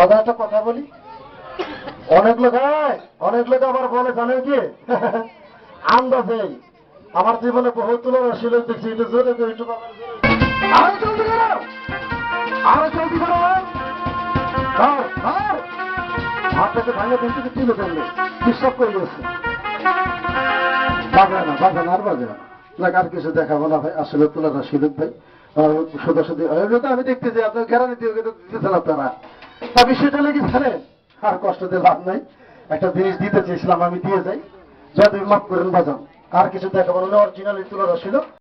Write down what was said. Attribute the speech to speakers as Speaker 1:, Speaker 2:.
Speaker 1: বাজার একটা কথা বলি, অনেক লোক আবার বলে জানেন কি আন্দাজে আমার জীবনে বহু তুলনা ছিল দেখছি একটু জোরে করে একটু আরো চলতে করো, আরো চলতে করো, হাতটাকে ভাঙে দিন থেকে তুলে ফেললে ডিস্টার্ব করে গেছে। বাজে না আর বাজে না, আর কিছু দেখাবো না ভাই, আসলে তুলাটা সিলুক ভাই সোজাসুজি আমি দেখতেছি আপনার গ্যারান্টি দিতেছেন আপনারা। তা বিষয়টা লেগে জানেন, আর কষ্ট দিয়ে লাভ নাই, একটা জিনিস দিতে চেয়েছিলাম আমি দিয়ে যাই, যদি মাফ করেন বাজান, আর কিছু দেখাবো না, অরিজিনাল তুলাটা ছিল।